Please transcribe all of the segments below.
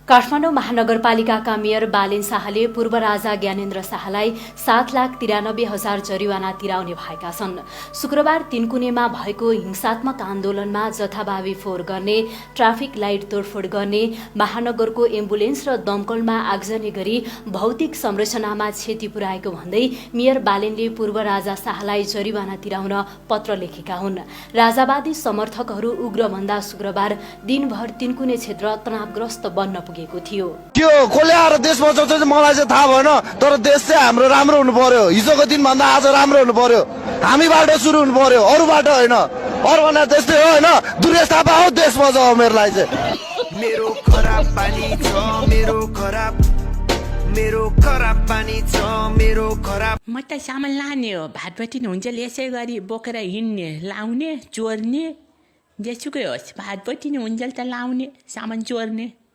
काठमाडौँ महानगरपालिकाका मेयर बालेन शाहले पूर्व राजा ज्ञानेन्द्र शाहलाई 7,93,000 जरिवाना तिराउने भएका छन्। शुक्रबार तिनकुनेमा भएको हिंसात्मक आन्दोलनमा जथाभावी फोहोर गर्ने, ट्राफिक लाइट तोडफोड गर्ने, महानगरको एम्बुलेन्स र दमकलमा आगजनी गरी भौतिक संरचनामा क्षति पुर्याएको भन्दै मेयर बालेनले पूर्व राजा शाहलाई जरिवाना तिराउन पत्र लेखेका हुन्। राजावादी समर्थकहरू उग्र भन्दा शुक्रबार दिनभर तिनकुने क्षेत्र तनावग्रस्त बन्न थियो। त्यो कसले आएर देश बचाउँछ मलाई चाहिँ थाहा भएन, तर देश चाहिँ हाम्रो राम्रो हुनु पर्यो। हिजोको दिन भन्दा आज राम्रो हुनु पर्यो। हामीबाट सुरु हुनु पर्यो, अरूबाट होइन। अरू भन्दा त्यस्तै हो होइन। दुर्गेश थापा हो देश बचाऊ मेरोलाई चाहिँ। मेरो खराब पानी छ, मेरो खराब पानी छ, मेरो खराब। म त सामान लाने हो, भातबटी हुन्छ यसै गरी बोकेर हिँड्ने, लाउने, चोर्ने, जेसुकै होस् भातबटी हुन्छ त लाउने, सामान चोर्ने।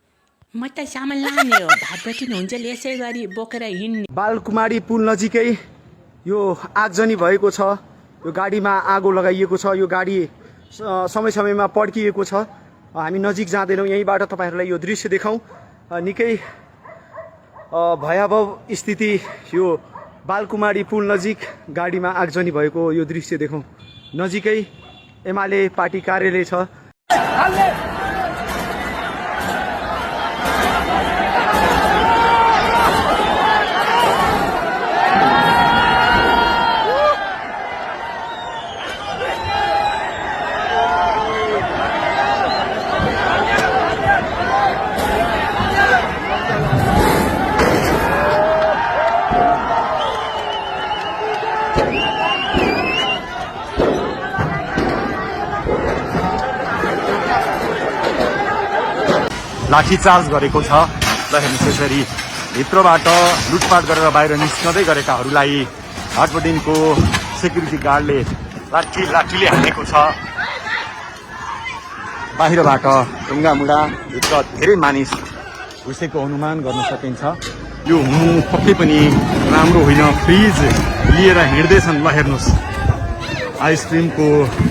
म त सामान लाने हो, भातबटी हुन्छ यसै गरी बोकेर हिँड्ने। बालकुमारी पुल नजिकै यो आगजनी भएको छ। यो गाडीमा आगो लगाइएको छ। यो गाडी समय समयमा पड्किएको छ। हामी नजिक जाँदैनौँ, यहीँबाट तपाईँहरूलाई यो दृश्य देखाउँ। निकै भयावह स्थिति यो बालकुमारी पुल नजिक गाडीमा आगजनी भएको यो दृश्य देखाउँ। नजिकै एमाले पार्टी कार्यालय छ। लाठीचार्ज गरेको छ। र हेर्नुहोस् यसरी भित्रबाट लुटपाट गरेर बाहिर निस्कँदै गरेकाहरूलाई हाटबडिनको सेक्युरिटी गार्डले लाठीले हानेको छ। बाहिरबाट ढुङ्गामुढा भित्र धेरै मानिस घुसेको अनुमान गर्न सकिन्छ। यो हुनु पक्कै पनि राम्रो होइन। फ्रिज लिएर हिँड्दैछन्। ल हेर्नुहोस्, आइसक्रिमको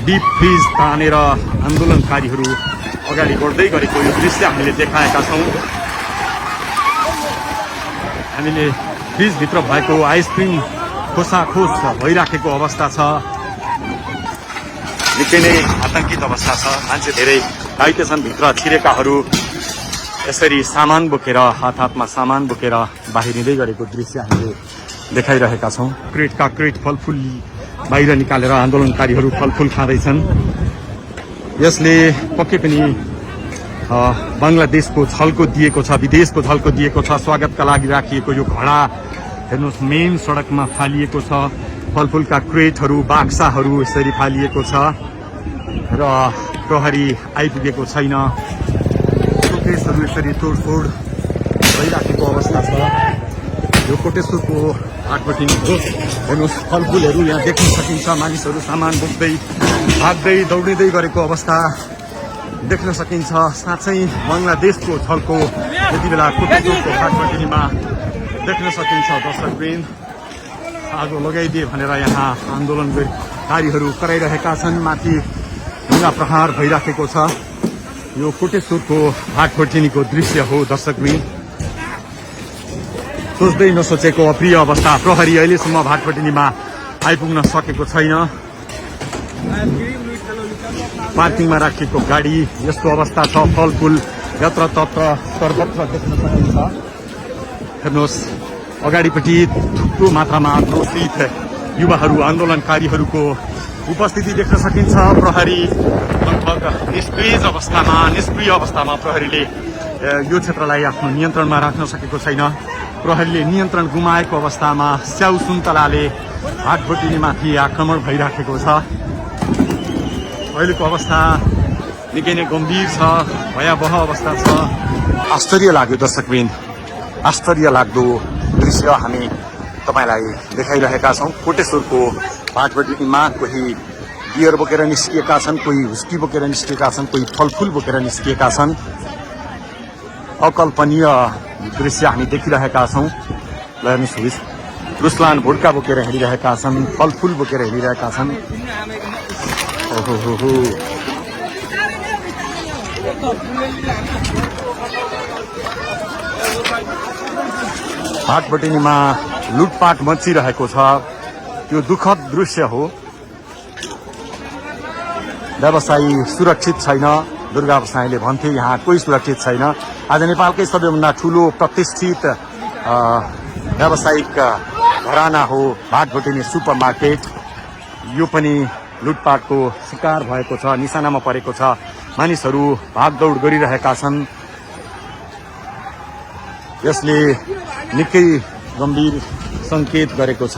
डिप फ्रिज तानेर आन्दोलनकारीहरू अगाडि बढ्दै गरेको यो दृश्य हामीले देखाएका छौँ। हामीले फ्रिजभित्र भएको आइसक्रिम खोसाखोस भइराखेको अवस्था छ। निकै नै आतंकित अवस्था छ। मान्छे धेरै घाइते छन्। भित्र छिरेकाहरू यसरी सामान बोकेर हातमा सामान बोकेर बाहिरिँदै गरेको दृश्य हामीले देखाइरहेका छौँ। क्रेटका क्रेट फलफुल बाहिर निकालेर आन्दोलनकारीहरू फलफुल खाँदैछन्। यसले पक्कै पनि बङ्गलादेशको झल्को दिएको छ, विदेशको झल्को दिएको छ। स्वागतका लागि राखिएको यो घडा हेर्नुहोस् मेन सडकमा फालिएको छ। फलफुलका क्रेटहरू, बाक्साहरू यसरी फालिएको छ र प्रहरी आइपुगेको छैन। शोकेसहरू यसरी तोडफोड भइराखेको अवस्था छ। यो कोटेश्वरको हाटबटी हो। हेर्नुहोस् फलफुलहरू यहाँ देख्न सकिन्छ। मानिसहरू सामान बोक्दै भाग्दै दौडिँदै गरेको अवस्था देख्न सकिन्छ। साँच्चै बङ्गलादेशको झल्को यति बेला कोटेश्वरको हाटबटीमा देख्न सकिन्छ। दर्शकवृन्द, आगो लगाइदिए भनेर यहाँ आन्दोलनकारीहरू कराइरहेका छन्। माथि ढुङ्गा प्रहार भइराखेको छ। यो कोटेश्वरको हाटबटीको दृश्य हो। दर्शकवृन्द, सोच्दै नसोचेको अप्रिय अवस्था। प्रहरी अहिलेसम्म हाटबटीमा आइपुग्न सकेको छैन। पार्किङमा राखिएको गाडी यस्तो अवस्था छ। फलफुल यत्रतत्र सर्वत्र देख्न सकिन्छ। हेर्नुहोस् अगाडिपट्टि थुप्रो मात्रामा आक्रोशित युवाहरू, आन्दोलनकारीहरूको उपस्थिति देख्न सकिन्छ। प्रहरी लगभग निष्क्रिय अवस्थामा प्रहरीले यो क्षेत्रलाई आफ्नो नियन्त्रणमा राख्न सकेको छैन। प्रहरीले नियन्त्रण गुमाएको अवस्थामा स्याउ सुन्तलाले हाटबटीमाथि आक्रमण भइराखेको छ। अहिलेको अवस्था निकै नै गम्भीर छ, भयावह अवस्था छ। आश्चर्य लाग्यो दर्शकवृन्द, आश्चर्य लाग्दो दृश्य हामी तपाईँलाई देखाइरहेका छौँ। कोटेश्वरको हाटबटीमा कोही बियर बोकेर निस्किएका छन्, कोही हुस्की बोकेर निस्किएका छन्, कोही फलफुल बोकेर निस्किएका छन्। अकल्पनीय दृश्य हामी देखिरहेका छौँ। ल हेर्नुहोस्, रुसलान भुड्का बोकेर हिँडिरहेका छन्, फलफुल बोकेर हिँडिरहेका छन्। ओहो भाटबटिनीमा लुटपाट मचिरहेको छ। त्यो दुःखद दृश्य हो। व्यवसायी सुरक्षित छैन। दुर्गा बसाईले भन्थे यहाँ कोही सुरक्षित छैन। आज नेपालकै सबैभन्दा ठूलो प्रतिष्ठित व्यावसायिक घराना हो भाटबटिनी सुपर मार्केट। यो पनि लुटपाटको शिकार भएको छ, निशानामा परेको छ। मानिसहरू भागदौड गरिरहेका छन्। यसले निकै गम्भीर संकेत गरेको छ।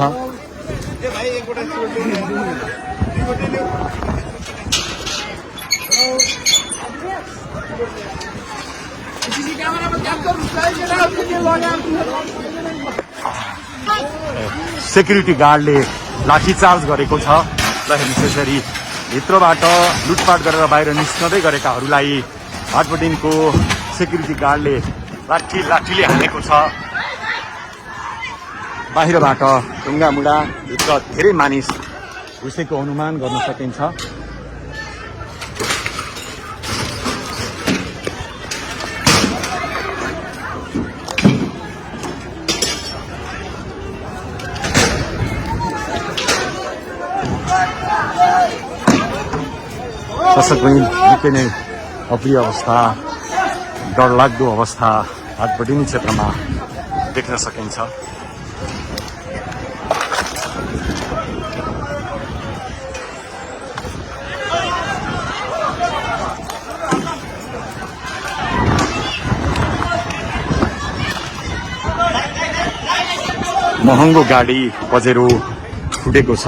सेक्युरिटी गार्डले लाठीचार्ज गरेको छ। र विशेषगरी भित्रबाट लुटपाट गरेर बाहिर निस्कँदै गरेकाहरूलाई भाटबटिनीको सेक्युरिटी गार्डले लाठीले हानेको छ। बाहिरबाट ढुङ्गामुढा, भित्र धेरै मानिस घुसेको अनुमान गर्न सकिन्छ। दर्शक निकै नै अप्रिय अवस्था, डरलाग्दो अवस्था भाटबटिनी क्षेत्रमा देख्न सकिन्छ। महँगो गाडी पजेरो फुटेको छ।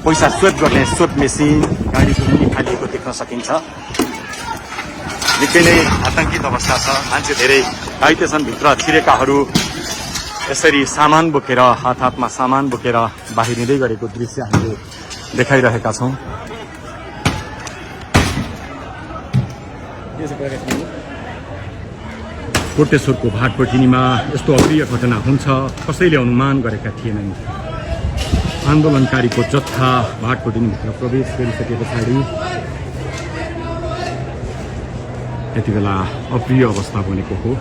पैसा स्वेप गर्ने स्वेप मेसिन गाडीको पनि फालिएको देख्न सकिन्छ। निकै नै आतंकित अवस्था छ। मान्छे धेरै घाइते छन्। भित्र छिरेकाहरू यसरी सामान बोकेर, हातमा सामान बोकेर बाहिरिँदै गरेको दृश्य हामीले देखाइरहेका छौँ। कोटेश्वरको भाटबटिनीमा यस्तो अप्रिय घटना हुन्छ कसैले अनुमान गरेका थिएनन्। आन्दोलनकारीको जत्था भाटबटिनीभित्र प्रवेश गरिसके पछाडि यति बेला अप्रिय अवस्था बनेको हो।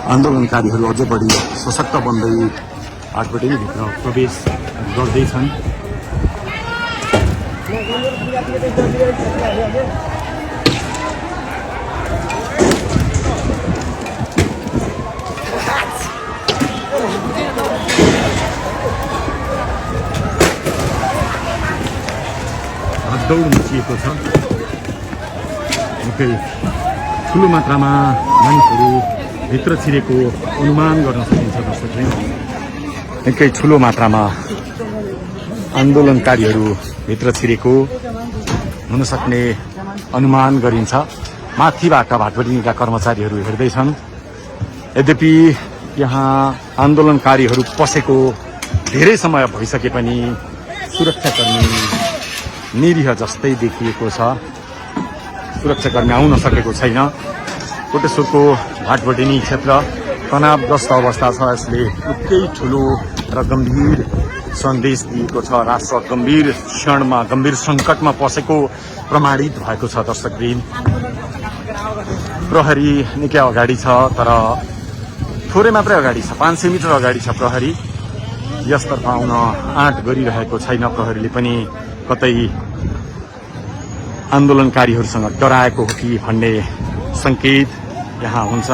आन्दोलनकारीहरू अझ बढी सशक्त बन्दै भाटबटिनीभित्र प्रवेश गर्दैछन्। भागदौड मचिएको छ। निकै ठुलो मात्रामा मानिसहरू भित्र छिरेको अनुमान गर्न सकिन्छ। दर्शकले निकै ठुलो मात्रामा आन्दोलनकारीहरू भित्र छिरेको हुन सक्ने अनुमान गरिन्छ। माथिबाट भाटबटिनीका कर्मचारीहरू हेर्दैछन्। यद्यपि यहाँ आन्दोलनकारीहरू पसेको धेरै समय भइसके पनि सुरक्षाकर्मी निरीह जस्तै देखिएको छ। सुरक्षाकर्मी आउन सकेको छैन। कोटेश्वरको भाटबटिनी क्षेत्र तनावग्रस्त अवस्था छ। यसले निकै ठुलो र गम्भीर सन्देश दिएको छ। राष्ट्र गम्भीर क्षणमा, गम्भीर सङ्कटमा पसेको प्रमाणित भएको छ। दर्शकवृन्द, प्रहरी निकै अगाडि छ, तर थोरै मात्रै अगाडि छ। 500 मिटर अगाडि छ प्रहरी। यसतर्फ आउन आँट गरिरहेको छैन। प्रहरीले पनि कतै आन्दोलनकारीहरूसँग डराएको हो कि भन्ने संकेत यहाँ हुन्छ।